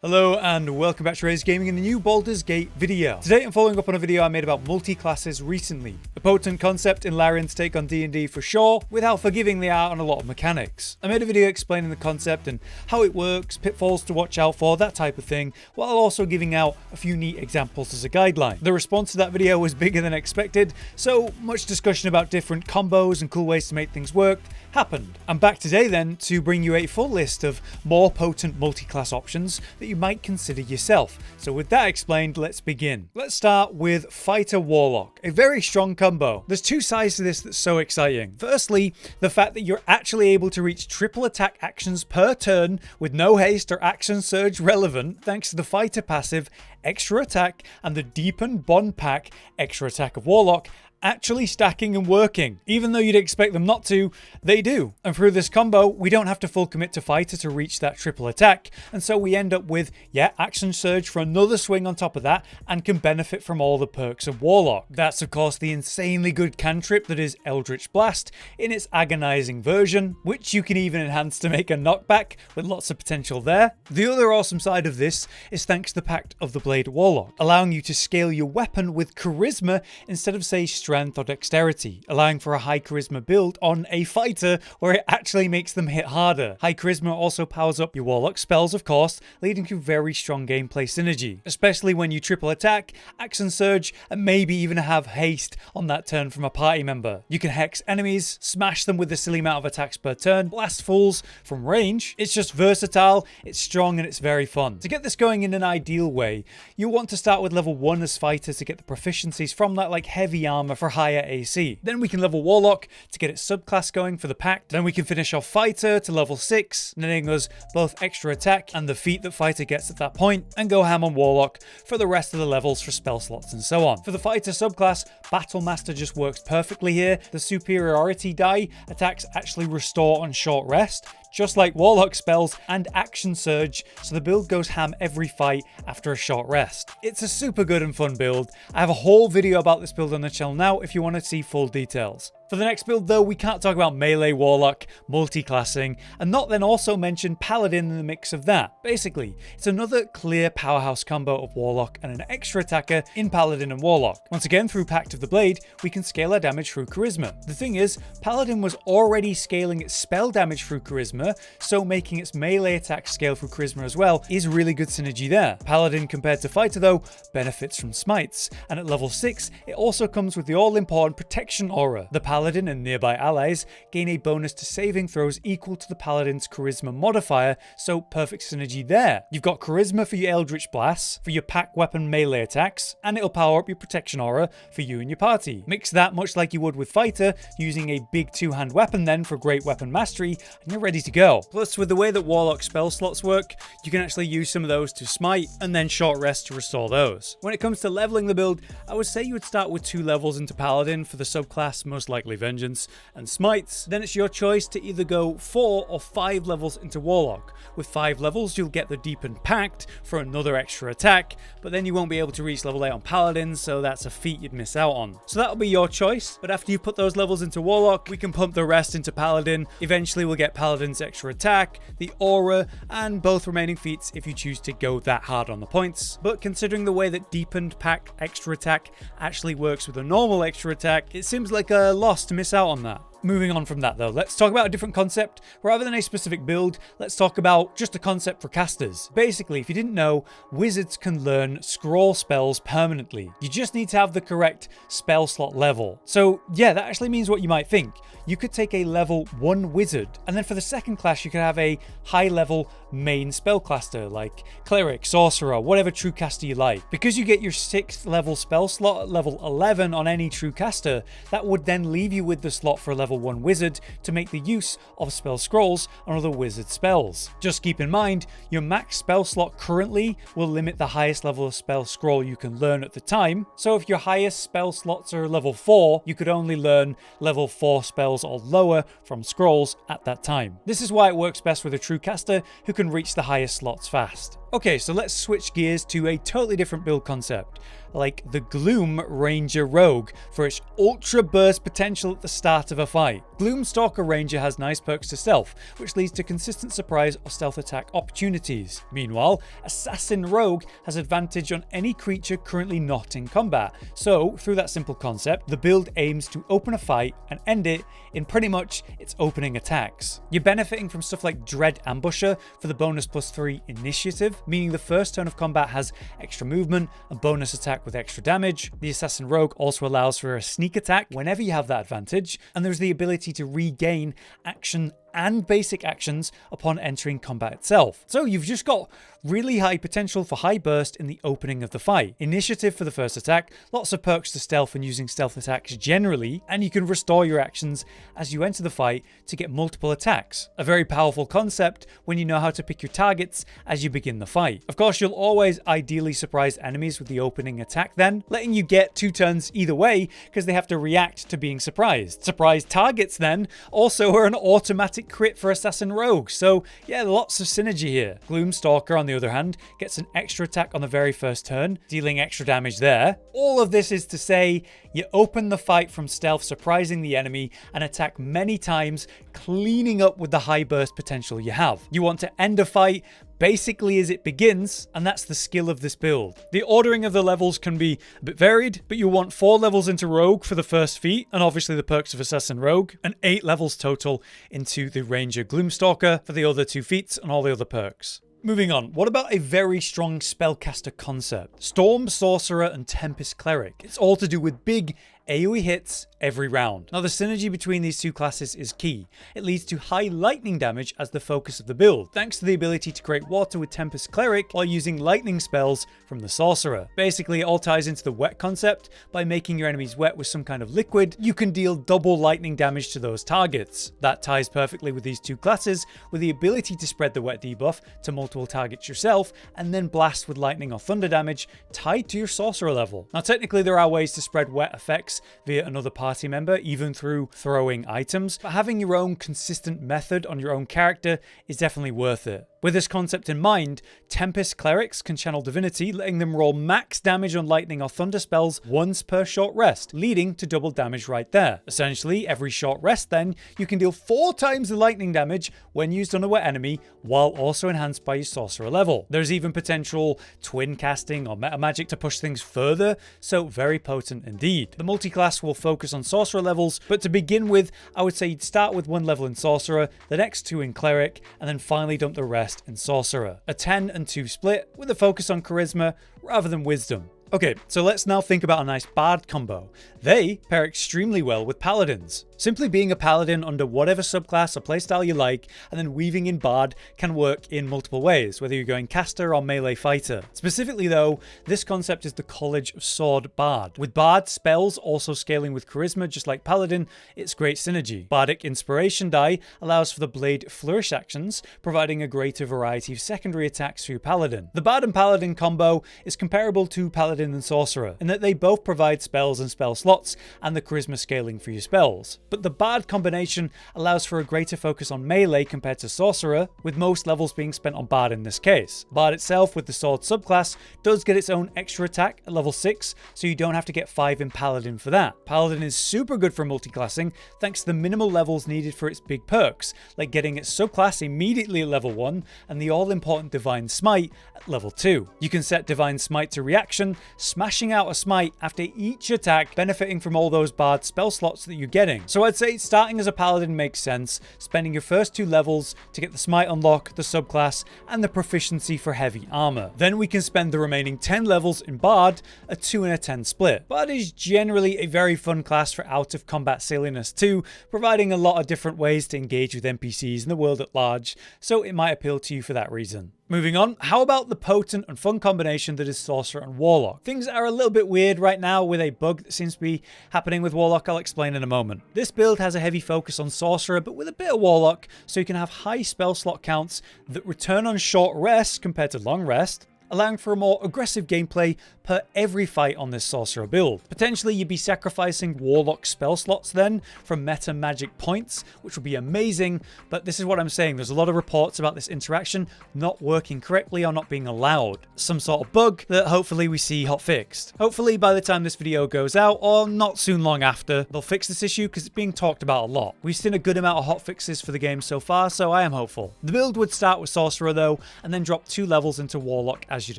Hello and welcome back to Raise Gaming in the new Baldurs Gate video. Today I'm following up on a video I made about multi-classes recently. A potent concept in Larian's take on D&D for sure, with how forgiving they are on a lot of mechanics. I made a video explaining the concept and how it works, pitfalls to watch out for, that type of thing, while also giving out a few neat examples as a guideline. The response to that video was bigger than expected, so much discussion about different combos and cool ways to make things work happened. I'm back today then to bring you a full list of more potent multi-class options that you might consider yourself. So with that explained, let's begin. Let's start with Fighter Warlock, a very strong combo. There's two sides to this that's so exciting. Firstly, the fact that you're actually able to reach triple attack actions per turn with no haste or action surge relevant thanks to the Fighter passive, extra attack, and the deepened bond pack, extra attack of Warlock, actually stacking and working. Even though you'd expect them not to, they do. And through this combo, we don't have to full commit to Fighter to reach that triple attack, and so we end up with, action surge for another swing on top of that, and can benefit from all the perks of Warlock. That's of course the insanely good cantrip that is Eldritch Blast in its agonizing version, which you can even enhance to make a knockback with lots of potential there. The other awesome side of this is thanks to the Pact of the Blade Warlock, allowing you to scale your weapon with charisma instead of say strength or dexterity, allowing for a high charisma build on a fighter where it actually makes them hit harder. High charisma also powers up your Warlock spells, of course, leading to very strong gameplay synergy, especially when you triple attack, action surge, and maybe even have haste on that turn from a party member. You can hex enemies, smash them with a silly amount of attacks per turn, blast fools from range. It's just versatile, it's strong, and it's very fun. To get this going in an ideal way, you want to start with level 1 as fighter to get the proficiencies from that like heavy armor for higher AC. Then we can level Warlock to get its subclass going for the Pact. Then we can finish off Fighter to level 6, netting us both extra attack and the feat that Fighter gets at that point, and go ham on Warlock for the rest of the levels for spell slots and so on. For the Fighter subclass, Battle Master just works perfectly here. The superiority die attacks actually restore on short rest, just like Warlock spells and action surge, so the build goes ham every fight after a short rest. It's a super good and fun build. I have a whole video about this build on the channel now if you want to see full details. For the next build though, we can't talk about melee Warlock, multiclassing, and not then also mention Paladin in the mix of that. Basically, it's another clear powerhouse combo of Warlock and an extra attacker in Paladin and Warlock. Once again, through Pact of the Blade, we can scale our damage through charisma. The thing is, Paladin was already scaling its spell damage through charisma, so making its melee attack scale through charisma as well is really good synergy there. Paladin compared to Fighter though, benefits from smites, and at level 6, it also comes with the all-important protection aura. The Paladin and nearby allies gain a bonus to saving throws equal to the Paladin's charisma modifier, so perfect synergy there. You've got charisma for your Eldritch Blasts, for your pack weapon melee attacks, and it'll power up your protection aura for you and your party. Mix that much like you would with Fighter, using a big two-hand weapon then for great weapon mastery, and you're ready to go. Plus, with the way that Warlock spell slots work, you can actually use some of those to smite, and then short rest to restore those. When it comes to leveling the build, I would say you would start with 2 levels into Paladin for the subclass, most likely Vengeance, and Smites. Then it's your choice to either go 4 or 5 levels into Warlock. With 5 levels, you'll get the Deepened Pact for another extra attack, but then you won't be able to reach level 8 on Paladin, so that's a feat you'd miss out on. So that'll be your choice, but after you put those levels into Warlock, we can pump the rest into Paladin. Eventually we'll get Paladin's extra attack, the aura, and both remaining feats if you choose to go that hard on the points. But considering the way that Deepened Pact extra attack actually works with a normal extra attack, it seems like a loss to miss out on that. Moving on from that though, let's talk about a different concept. Rather than a specific build, let's talk about just a concept for casters. Basically, if you didn't know, wizards can learn scroll spells permanently. You just need to have the correct spell slot level. So yeah, that actually means what you might think. You could take a level 1 wizard, and then for the second class you could have a high level main spellcaster like Cleric, Sorcerer, whatever true caster you like. Because you get your 6th level spell slot at level 11 on any true caster, that would then leave you with the slot for a level 1 wizard to make the use of spell scrolls on other wizard spells. Just keep in mind, your max spell slot currently will limit the highest level of spell scroll you can learn at the time, so if your highest spell slots are level 4, you could only learn level 4 spells or lower from scrolls at that time. This is why it works best with a true caster who can reach the highest slots fast. Okay, so let's switch gears to a totally different build concept, like the Gloom Ranger Rogue for its ultra burst potential at the start of a fight. Gloomstalker Ranger has nice perks to stealth, which leads to consistent surprise or stealth attack opportunities. Meanwhile, Assassin Rogue has advantage on any creature currently not in combat. So, through that simple concept, the build aims to open a fight and end it in pretty much its opening attacks. You're benefiting from stuff like Dread Ambusher for the bonus +3 initiative, meaning the first turn of combat has extra movement and bonus attack with extra damage. The Assassin Rogue also allows for a sneak attack whenever you have that advantage, and there's the ability to regain action and basic actions upon entering combat itself. So you've just got really high potential for high burst in the opening of the fight. Initiative for the first attack, lots of perks to stealth when using stealth attacks generally, and you can restore your actions as you enter the fight to get multiple attacks. A very powerful concept when you know how to pick your targets as you begin the fight. Of course, you'll always ideally surprise enemies with the opening attack then, letting you get 2 turns either way because they have to react to being surprised. Surprise targets then also are an automatic crit for Assassin Rogue, so yeah, lots of synergy here. Gloomstalker, on the other hand, gets an extra attack on the very first turn, dealing extra damage there. All of this is to say, you open the fight from stealth, surprising the enemy, and attack many times, cleaning up with the high burst potential you have. You want to end a fight basically as it begins, and that's the skill of this build. The ordering of the levels can be a bit varied, but you want 4 levels into Rogue for the first feat, and obviously the perks of Assassin Rogue, and 8 levels total into the Ranger Gloomstalker for the other 2 feats and all the other perks. Moving on, what about a very strong spellcaster concept? Storm, Sorcerer, and Tempest Cleric. It's all to do with big AoE hits every round. Now the synergy between these 2 classes is key. It leads to high lightning damage as the focus of the build, thanks to the ability to create water with Tempest Cleric while using lightning spells from the Sorcerer. Basically, it all ties into the wet concept. By making your enemies wet with some kind of liquid, you can deal double lightning damage to those targets. That ties perfectly with these 2 classes, with the ability to spread the wet debuff to multiple targets yourself, and then blast with lightning or thunder damage tied to your Sorcerer level. Now technically there are ways to spread wet effects via another party member, even through throwing items, but having your own consistent method on your own character is definitely worth it. With this concept in mind, Tempest Clerics can channel divinity, letting them roll max damage on lightning or thunder spells once per short rest, leading to double damage right there. Essentially, every short rest then, you can deal 4 times the lightning damage when used on a wet enemy, while also enhanced by your Sorcerer level. There's even potential twin casting or meta magic to push things further, so very potent indeed. The multiclass will focus on Sorcerer levels, but to begin with, I would say you'd start with 1 level in Sorcerer, the next 2 in Cleric, and then finally dump the rest in Sorcerer. A 10 and 2 split with a focus on Charisma rather than Wisdom. Okay, so let's now think about a nice Bard combo. They pair extremely well with Paladins. Simply being a Paladin under whatever subclass or playstyle you like, and then weaving in Bard can work in multiple ways, whether you're going caster or melee fighter. Specifically though, this concept is the College of Sword Bard. With Bard spells also scaling with Charisma just like Paladin, it's great synergy. Bardic Inspiration die allows for the Blade Flourish actions, providing a greater variety of secondary attacks for your Paladin. The Bard and Paladin combo is comparable to Paladin and Sorcerer, in that they both provide spells and spell slots and the charisma scaling for your spells. But the Bard combination allows for a greater focus on melee compared to Sorcerer, with most levels being spent on Bard in this case. Bard itself, with the Sword subclass, does get its own extra attack at level 6, so you don't have to get 5 in Paladin for that. Paladin is super good for multiclassing thanks to the minimal levels needed for its big perks, like getting its subclass immediately at level 1 and the all-important Divine Smite at level 2. You can set Divine Smite to reaction, smashing out a smite after each attack, benefiting from all those Bard spell slots that you're getting. So I'd say starting as a Paladin makes sense, spending your first 2 levels to get the Smite unlock, the subclass, and the proficiency for heavy armor. Then we can spend the remaining 10 levels in Bard, a 2 and a 10 split. Bard is generally a very fun class for out of combat silliness too, providing a lot of different ways to engage with NPCs in the world at large, so it might appeal to you for that reason. Moving on, how about the potent and fun combination that is Sorcerer and Warlock? Things are a little bit weird right now with a bug that seems to be happening with Warlock. I'll explain in a moment. This build has a heavy focus on Sorcerer, but with a bit of Warlock, so you can have high spell slot counts that return on short rest compared to long rest, allowing for a more aggressive gameplay per every fight on this Sorcerer build. Potentially you'd be sacrificing warlock spell slots then from meta magic points, which would be amazing, but this is what I'm saying, there's a lot of reports about this interaction not working correctly or not being allowed. Some sort of bug that hopefully we see hot fixed. Hopefully by the time this video goes out, or not soon long after, they'll fix this issue because it's being talked about a lot. We've seen a good amount of hot fixes for the game so far, so I am hopeful. The build would start with Sorcerer though, and then drop 2 levels into Warlock as you'd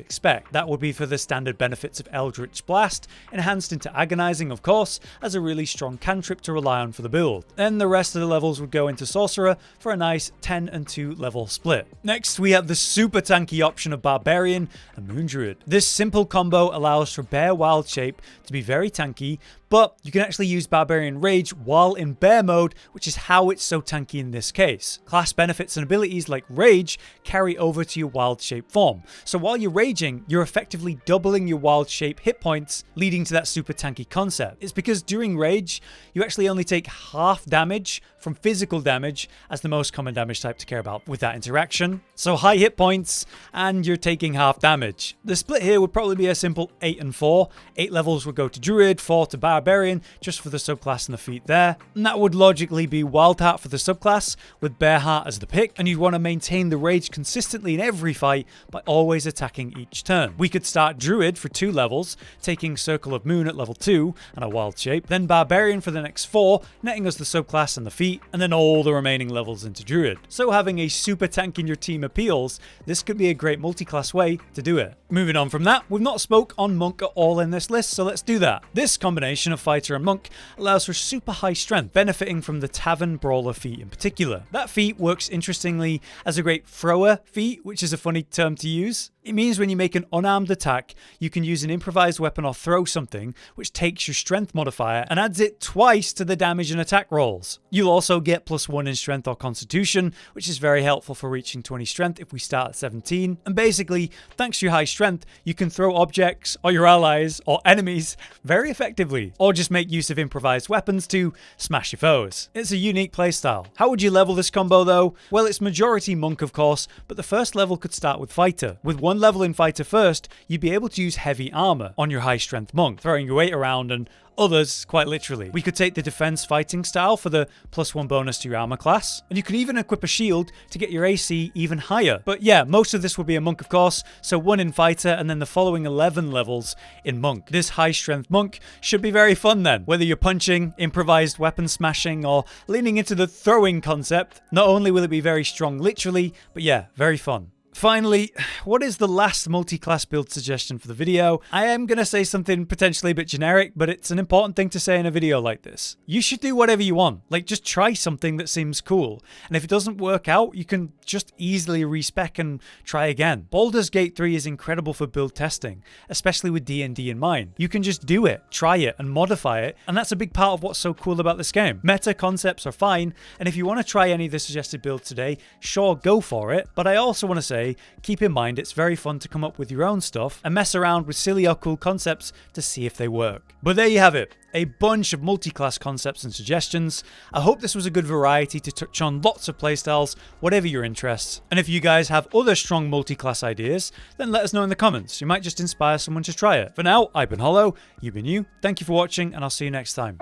expect. That would be for the standard benefits of Eldritch Blast, enhanced into Agonizing of course, as a really strong cantrip to rely on for the build. Then the rest of the levels would go into Sorcerer for a nice 10 and 2 level split. Next we have the super tanky option of Barbarian and Moon Druid. This simple combo allows for Bear Wild Shape to be very tanky, but you can actually use Barbarian Rage while in bear mode, which is how it's so tanky in this case. Class benefits and abilities like Rage carry over to your Wild Shape form. So while you're raging, you're effectively doubling your Wild Shape hit points, leading to that super tanky concept. It's because during Rage, you actually only take half damage from physical damage as the most common damage type to care about with that interaction. So high hit points, and you're taking half damage. The split here would probably be a simple 8 and 4. 8 levels would go to Druid, 4 to Barbarian, just for the subclass and the feat there. And that would logically be Wild Heart for the subclass, with Bear Heart as the pick, and you'd want to maintain the rage consistently in every fight by always attacking each turn. We could start Druid for 2 levels, taking Circle of Moon at level 2 and a Wild Shape, then Barbarian for the next 4, netting us the subclass and the feat, and then all the remaining levels into Druid. So having a super tank in your team appeals, this could be a great multi-class way to do it. Moving on from that, we've not spoke on Monk at all in this list, so let's do that. This combination of Fighter and Monk allows for super high strength, benefiting from the Tavern Brawler feat in particular. That feat works interestingly as a great thrower feat, which is a funny term to use. It means when you make an unarmed attack, you can use an improvised weapon or throw something, which takes your strength modifier and adds it twice to the damage and attack rolls. You'll also get +1 in strength or constitution, which is very helpful for reaching 20 strength if we start at 17. And basically, thanks to your high strength, you can throw objects or your allies or enemies very effectively, or just make use of improvised weapons to smash your foes. It's a unique playstyle. How would you level this combo though? Well, it's majority Monk of course, but the first level could start with Fighter. With 1 level in Fighter first, you'd be able to use heavy armor on your high strength Monk, throwing your weight around and others quite literally. We could take the defense fighting style for the +1 bonus to your armor class, and you could even equip a shield to get your AC even higher. But yeah, most of this will be a Monk of course, so 1 in Fighter and then the following 11 levels in Monk. This high strength Monk should be very fun then, whether you're punching, improvised weapon smashing, or leaning into the throwing concept. Not only will it be very strong literally, but yeah, very fun. Finally, what is the last multi-class build suggestion for the video? I am going to say something potentially a bit generic, but it's an important thing to say in a video like this. You should do whatever you want. Like, just try something that seems cool. And if it doesn't work out, you can just easily respec and try again. Baldurs Gate 3 is incredible for build testing, especially with D&D in mind. You can just do it, try it, and modify it, and that's a big part of what's so cool about this game. Meta concepts are fine, and if you want to try any of the suggested builds today, sure, go for it. But I also want to say, keep in mind it's very fun to come up with your own stuff and mess around with silly or cool concepts to see if they work. But there you have it, a bunch of multi-class concepts and suggestions. I hope this was a good variety to touch on lots of playstyles, whatever your interests. And if you guys have other strong multi-class ideas, then let us know in the comments. You might just inspire someone to try it. For now, I've been Hollow, you've been you. Thank you for watching, and I'll see you next time.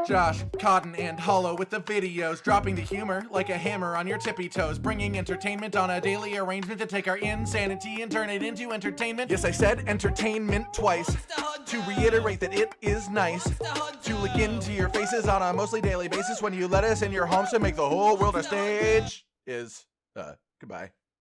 Josh, Cotton, and Hollow with the videos, dropping the humor like a hammer on your tippy toes, bringing entertainment on a daily arrangement to take our insanity and turn it into entertainment. Yes, I said entertainment twice, to reiterate that it is nice to look into your faces on a mostly daily basis when you let us in your homes to make the whole world a stage. Goodbye.